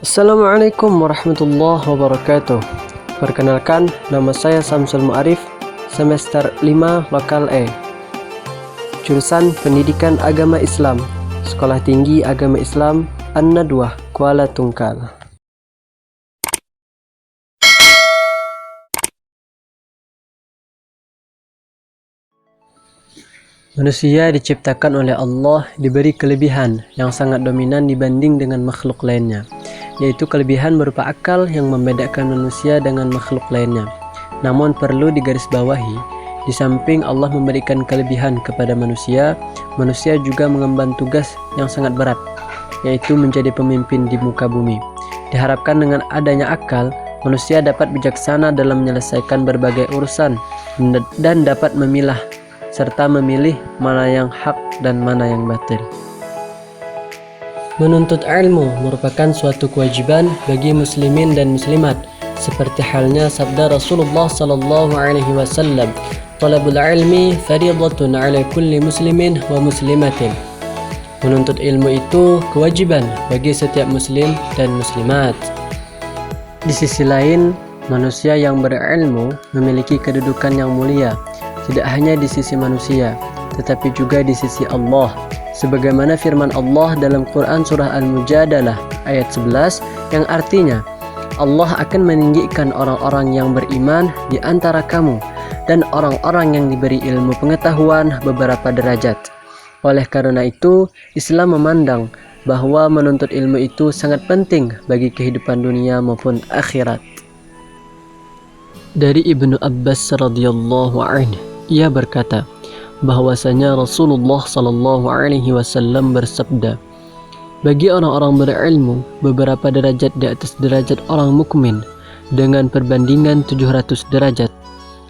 Assalamualaikum warahmatullahi wabarakatuh. Perkenalkan, nama saya Samsul Ma'arif, semester 5 Lokal E. Jurusan Pendidikan Agama Islam, Sekolah Tinggi Agama Islam An-Nadwah, Kuala Tungkal. Manusia diciptakan oleh Allah diberi kelebihan yang sangat dominan dibanding dengan makhluk lainnya, yaitu kelebihan berupa akal yang membedakan manusia dengan makhluk lainnya. Namun perlu digarisbawahi, di samping Allah memberikan kelebihan kepada manusia, manusia juga mengemban tugas yang sangat berat, yaitu menjadi pemimpin di muka bumi. Diharapkan dengan adanya akal, manusia dapat bijaksana dalam menyelesaikan berbagai urusan dan dapat memilah serta memilih mana yang hak dan mana yang batil. Menuntut ilmu merupakan suatu kewajiban bagi muslimin dan muslimat, seperti halnya sabda Rasulullah sallallahu alaihi wasallam, "Talabul ilmi fardhatun 'ala kulli muslimin wa muslimatin." Menuntut ilmu itu kewajiban bagi setiap muslim dan muslimat. Di sisi lain, manusia yang berilmu memiliki kedudukan yang mulia, tidak hanya di sisi manusia, tetapi juga di sisi Allah. Sebagaimana firman Allah dalam Quran Surah Al-Mujadalah ayat 11 yang artinya, Allah akan meninggikan orang-orang yang beriman di antara kamu dan orang-orang yang diberi ilmu pengetahuan beberapa derajat. Oleh karena itu, Islam memandang bahwa menuntut ilmu itu sangat penting bagi kehidupan dunia maupun akhirat. Dari Ibnu Abbas radhiyallahu anhu, ia berkata bahwasanya Rasulullah sallallahu alaihi wasallam bersabda, bagi orang-orang berilmu beberapa derajat di atas derajat orang mukmin dengan perbandingan 700 derajat,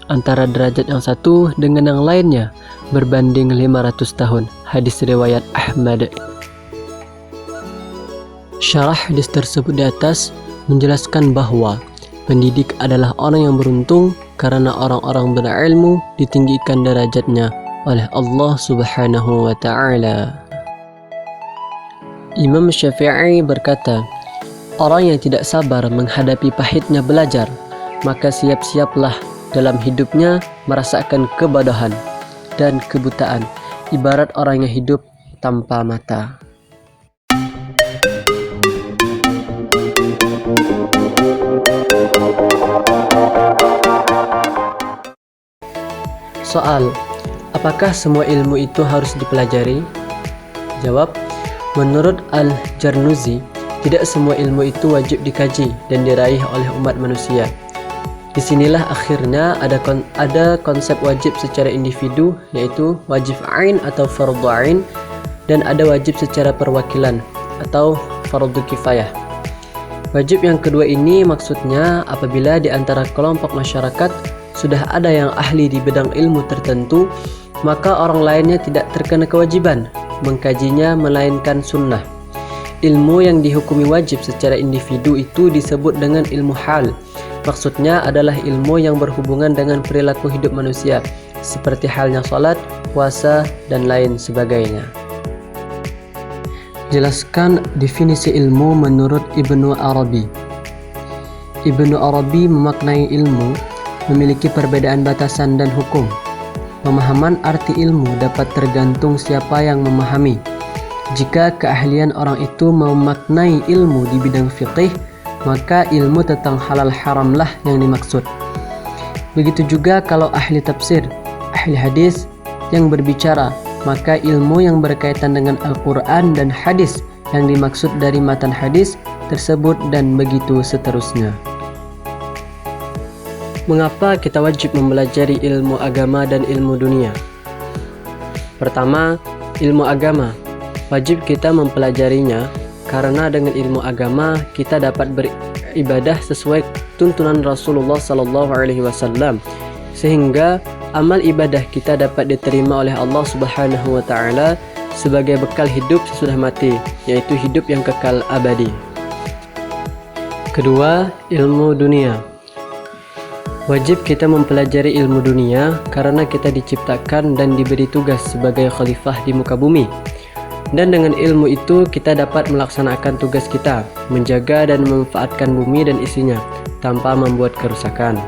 antara derajat yang satu dengan yang lainnya berbanding 500 tahun. Hadis riwayat Ahmad. Syarah hadis tersebut di atas menjelaskan bahwa pendidik adalah orang yang beruntung karena orang-orang berilmu ditinggikan derajatnya oleh Allah Subhanahu wa ta'ala. Imam Syafi'i berkata, orang yang tidak sabar menghadapi pahitnya belajar, maka siap-siaplah dalam hidupnya merasakan kebodohan dan kebutaan, ibarat orang yang hidup tanpa mata. Soal, apakah semua ilmu itu harus dipelajari? Jawab, menurut Al-Jarnuzi, tidak semua ilmu itu wajib dikaji dan diraih oleh umat manusia. Disinilah akhirnya ada konsep wajib secara individu, yaitu wajib ain atau fardhu ain, dan ada wajib secara perwakilan atau fardhu kifayah. Wajib yang kedua ini maksudnya apabila di antara kelompok masyarakat sudah ada yang ahli di bidang ilmu tertentu, maka orang lainnya tidak terkena kewajiban mengkajinya melainkan sunnah. Ilmu yang dihukumi wajib secara individu itu disebut dengan ilmu hal. Maksudnya adalah ilmu yang berhubungan dengan perilaku hidup manusia, seperti halnya salat, puasa, dan lain sebagainya. Jelaskan definisi ilmu menurut Ibnu Arabi. Ibnu Arabi memaknai ilmu memiliki perbedaan batasan dan hukum. Pemahaman arti ilmu dapat tergantung siapa yang memahami. Jika keahlian orang itu memaknai ilmu di bidang fiqih, maka ilmu tentang halal haramlah yang dimaksud. Begitu juga kalau ahli tafsir, ahli hadis yang berbicara, maka ilmu yang berkaitan dengan Al-Quran dan hadis yang dimaksud dari matan hadis tersebut, dan begitu seterusnya. Mengapa kita wajib mempelajari ilmu agama dan ilmu dunia? Pertama, ilmu agama. Wajib kita mempelajarinya karena dengan ilmu agama kita dapat beribadah sesuai tuntunan Rasulullah sallallahu alaihi wasallam, sehingga amal ibadah kita dapat diterima oleh Allah Subhanahu wa ta'ala sebagai bekal hidup sesudah mati, yaitu hidup yang kekal abadi. Kedua, ilmu dunia. Wajib kita mempelajari ilmu dunia karena kita diciptakan dan diberi tugas sebagai khalifah di muka bumi. Dan dengan ilmu itu kita dapat melaksanakan tugas kita, menjaga dan memanfaatkan bumi dan isinya tanpa membuat kerusakan.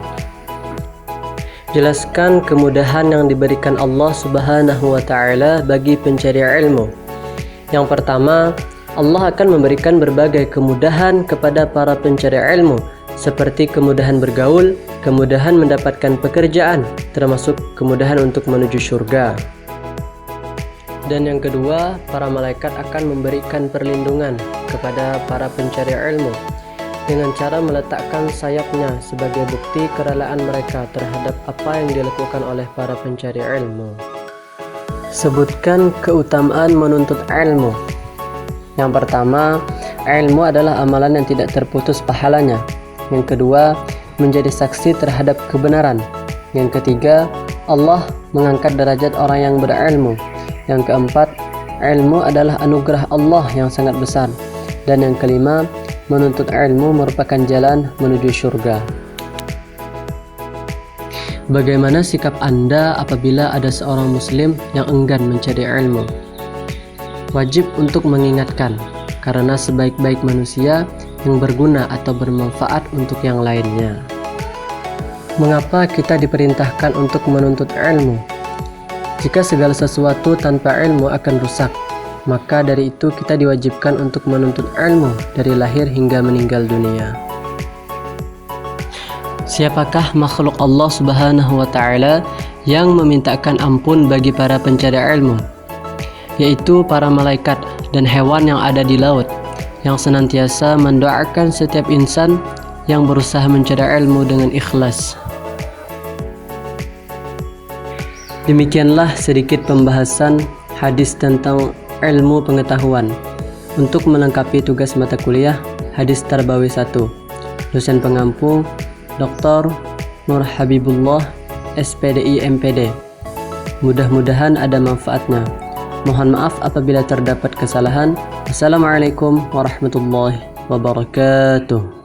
Jelaskan kemudahan yang diberikan Allah Subhanahu wa Ta'ala bagi pencari ilmu. Yang pertama, Allah akan memberikan berbagai kemudahan kepada para pencari ilmu, seperti kemudahan bergaul, kemudahan mendapatkan pekerjaan, termasuk kemudahan untuk menuju surga. Dan yang kedua, para malaikat akan memberikan perlindungan kepada para pencari ilmu dengan cara meletakkan sayapnya sebagai bukti kerelaan mereka terhadap apa yang dilakukan oleh para pencari ilmu. Sebutkan keutamaan menuntut ilmu. Yang pertama, ilmu adalah amalan yang tidak terputus pahalanya. Yang kedua, menjadi saksi terhadap kebenaran. Yang ketiga, Allah mengangkat derajat orang yang berilmu. Yang keempat, ilmu adalah anugerah Allah yang sangat besar. Dan yang kelima, menuntut ilmu merupakan jalan menuju surga. Bagaimana sikap Anda apabila ada seorang muslim yang enggan mencari ilmu? Wajib untuk mengingatkan, karena sebaik-baik manusia yang berguna atau bermanfaat untuk yang lainnya. Mengapa kita diperintahkan untuk menuntut ilmu? Jika segala sesuatu tanpa ilmu akan rusak, maka dari itu kita diwajibkan untuk menuntut ilmu dari lahir hingga meninggal dunia. Siapakah makhluk Allah Subhanahu wa Ta'ala yang memintakan ampun bagi para pencari ilmu? Yaitu para malaikat dan hewan yang ada di laut, yang senantiasa mendoakan setiap insan yang berusaha mencari ilmu dengan ikhlas. Demikianlah sedikit pembahasan hadis tentang ilmu pengetahuan. Untuk melengkapi tugas mata kuliah Hadis Tarbawi 1, dosen pengampu Dr. Nur Habibullah, SPDI MPD. Mudah-mudahan ada manfaatnya. Mohon maaf apabila terdapat kesalahan. Assalamualaikum warahmatullahi wabarakatuh.